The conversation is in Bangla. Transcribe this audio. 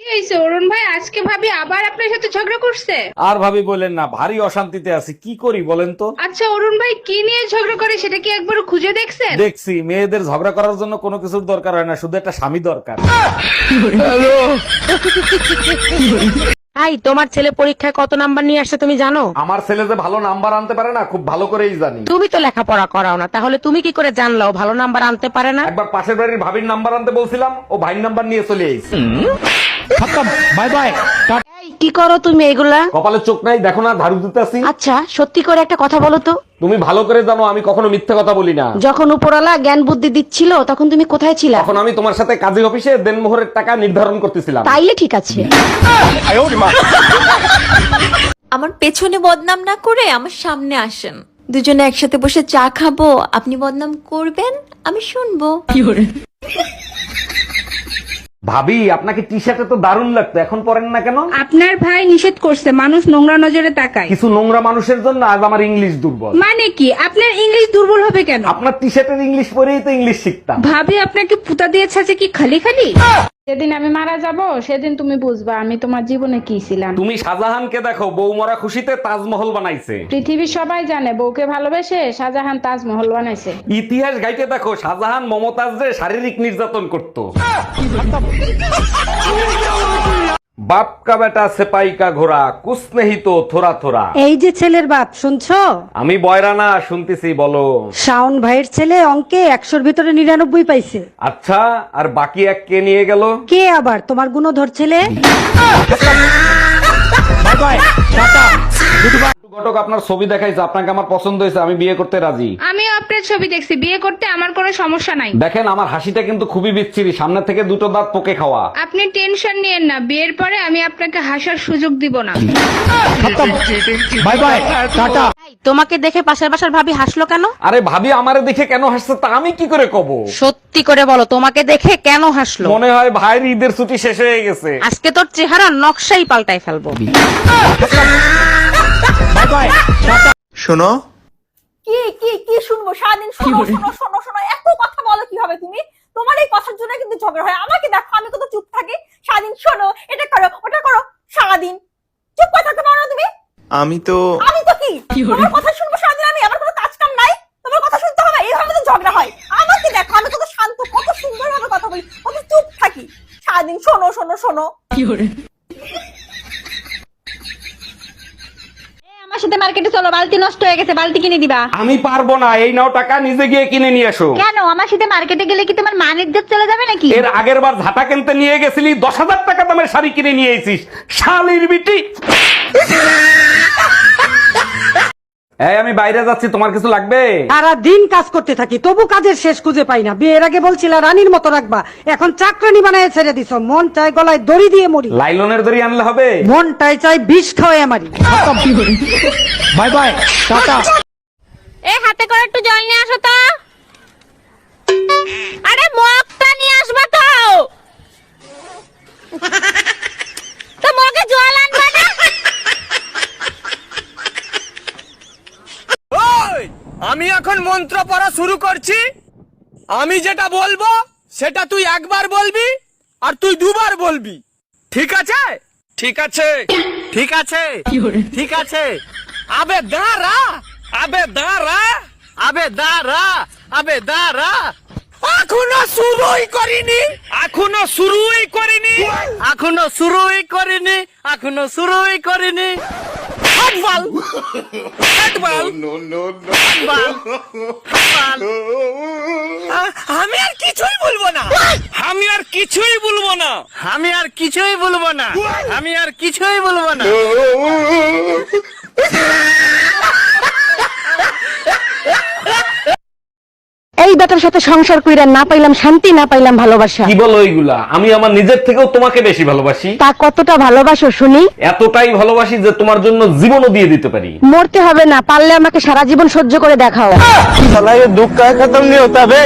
হয়েছে অরুণ ভাই, আজকে ভাবি আবার আপনার সাথে ঝগড়া করছে? আর ভাবি বলেন না, ভারী অশান্তিতে আছি, কি করি বলেন তো। আচ্ছা অরুণ ভাই, কি নিয়ে ঝগড়া করে সেটা কি একবার খুঁজে দেখছেন? দেখছি, মেয়েদের ঝগড়া করার জন্য কোনো কিছুর দরকার হয় না, শুধু একটা স্বামী দরকার। ভাই, তোমার ছেলে পরীক্ষায় কত নাম্বার নিয়ে আসছে তুমি জানো? আমার ছেলে যে ভালো নাম্বার আনতে পারে না, খুব ভালো করেই জানি। তুমি তো লেখাপড়া করাও না, তাহলে তুমি কি করে জানলাও ভালো নাম্বার আনতে পারে না? একবার পাশের বাড়ির ভাবির নাম্বার আনতে বলছিলাম, ও ভাইয়ের নাম্বার নিয়ে চলে এসেছে। Bye bye. এই, কি করো তুমি এগুলা? কপালে চোখ নাই দেখো না, ঝাড়ু দিতে আসি। আচ্ছা, সত্যি করে একটা কথা বলো তো, তুমি ভালো করে জানো আমি কখনো মিথ্যে কথা বলি না। যখন উপরওয়ালা জ্ঞান বুদ্ধি দিচ্ছিল তখন তুমি কোথায় ছিলা? তখন আমি তোমার সাথে কাজী অফিসে দেনমোহরের টাকা নির্ধারণ করতেছিলাম। তাইলে ঠিক আছে। আমার পেছনে বদনাম না করে আমার সামনে আসেন, দুজনে একসাথে বসে চা খাবো। আপনি বদনাম করবেন, আমি শুনবো। ভাবি, আপনাকে টি শার্টে তো দারুণ লাগতো, এখন পরেন না কেন? আপনার ভাই নিষেধ করছে, মানুষ নোংরা নজরে তাকায়। কিছু নোংরা মানুষের জন্য আজ আমার ইংলিশ দুর্বল। মানে কি, আপনার ইংলিশ দুর্বল হবে কেন? আপনার টি শার্টের ইংলিশ পরেই তো ইংলিশ শিখতাম। ভাবি আপনাকে পুতা দিয়েছে যে কি খালি খালি? যেদিন আমি মারা যাব সেদিন তুমি বুঝবা আমি তোমার জীবনে কি ছিলাম। তুমি শাহজাহানকে দেখো, বউ মরা খুশিতে তাজমহল বানাইছে। পৃথিবীর সবাই জানে বউকে ভালোবেসে শাহজাহান তাজমহল বানাইছে। ইতিহাস গাইতে দেখো, শাহজাহান মমতাজরে শারীরিক নির্যাতন করত। বাপ কা বেটা সেপাই কা ঘোড়া, কুছ নেহি তো থোড়া থোড়া। এই যে ছেলের বাপ, শুনছো? আমি বয়রা না, শুনতেছি, বলো। শাওন ভাইয়ের ছেলে অঙ্কে 100-র ভিতরে 99 পাইছে। আচ্ছা, আর বাকি এক কে নিয়ে গেল? কে আবার? তোমার গুণধর ছেলে। ঘটক আপনার ছবি দেখাইছে, আপনাকে আমার পছন্দ হয়েছে, আমি বিয়ে করতে রাজি। আমিও আপনার ছবি দেখছি, বিয়ে করতে আমার কোনো সমস্যা নাই। দেখেন আমার হাসিটা কিন্তু খুবই বিচ্ছিরি, সামনে থেকে দুটো দাঁত পোকে খাওয়া। আপনি টেনশন নিয়েন না, বিয়ের পরে আমি আপনাকে হাসার সুযোগ দিব না। Bye bye, tata. তোমাকে দেখে পাশের বাসার ভাবি হাসলো কেন? আরে ভাবি আমারে দেখে কেন হাসছে তা আমি কি করে কব? সত্যি করে বলো, তোমাকে দেখে কেন হাসলো? মনে হয় ভাইয়ের ঈদের ছুটি শেষ হয়ে গেছে। আজকে তোর চেহারা নকশাই পাল্টাই ফেলবো। শোনো, কি কি কি শুনবো সারাদিন? শোনো শোনো শোনো শোনো, এত কথা বলো কিভাবে তুমি? তোমার এই কথার জন্য কিন্তু ঝগড়া হয়। আমাকে দেখো, আমি কত চুপ থাকি সারাদিন। শোনো, এটা করো ওটা করো, সারাদিন চুপ করে থাকতে পারো না তুমি? আমি তো কি তোমার কথা শুনবো সারাদিন আমি? আমার কোনো কাজ কাম নাই? তোমার কথা শুনতে হবে, এইভাবে তো ঝগড়া হয়। আমাকে দেখো, আমি কত শান্ত, কত সুন্দর ভাবে কথা বলি, কত চুপ থাকি সারাদিন। শোনো শোনো শোনো, আমার সাথে মার্কেটে চলো, বালতি নষ্ট হয়ে গেছে, বালতি কিনে দিবা। আমি পারবো না, এই নাও টাকা, নিজে গিয়ে কিনে নিয়ে এসো। কেন? আমার সাথে মার্কেটে গেলে কি তোমার মান ইজ্জত চলে যাবে নাকি? এর আগের বার ঝাঁটা কিনতে নিয়ে গেছিলি, 10,000 টাকা দামের শাড়ি কিনে নিয়ে এসিস, শালির বিটি। এই আমি বাইরে যাচ্ছি, তোমার কিছু লাগবে? সারা দিন কাজ করতে থাকি, তবু কাজের শেষ খুঁজে পাই না। বিয়ের আগে বলছিলা রানীর মতো রাখবা, এখন চাকরানি বানায় ছেড়ে দিছো। মন চাই গলায় দড়ি দিয়ে মরি, লাইলনের দড়ি আনলে হবে? মনটাই চাই বিষ খাওয়াই মারি। Bye bye, tata. এই হাতে করে একটু জল নিয়ে আসো তো। আরে মগটা নিয়ে আসবা তো। তো মগে জল আনবা না? আমি এখন মন্ত্র পড়া শুরু করছি। আমি যেটা বলবো সেটা তুই একবার বলবি আর তুই দুবার বলবি, ঠিক আছে? ঠিক আছে, ঠিক আছে, ঠিক আছে। আবে দাঁড়া, আবে দাঁড়া, আবে দাঁড়া, আবে দাঁড়া। এখনো শুরুই করিনি, এখনো শুরুই করিনি, এখনো শুরুই করিনি, এখনো শুরুই করিনি। হাতবাল, হাতবাল, হাতবাল, হাতবাল। আমি আর কিছুই বলবো না, আমি আর কিছুই বলবো না, আমি আর কিছুই বলবো না, আমি আর কিছুই বলবো না। এই বেটার সাথে সংসার কইরা না পাইলাম শান্তি, না পাইলাম ভালোবাসা। কি বলো এইগুলা? আমি আমার নিজের থেকেও তোমাকে বেশি ভালোবাসি। তা কতটা ভালোবাসো শুনি? এতটাই ভালোবাসি যে তোমার জন্য জীবনও দিয়ে দিতে পারি। মরতে হবে না, পারলে আমাকে সারা জীবন সহ্য করে দেখাও। साला ये दुख का खत्म नहीं होता बे।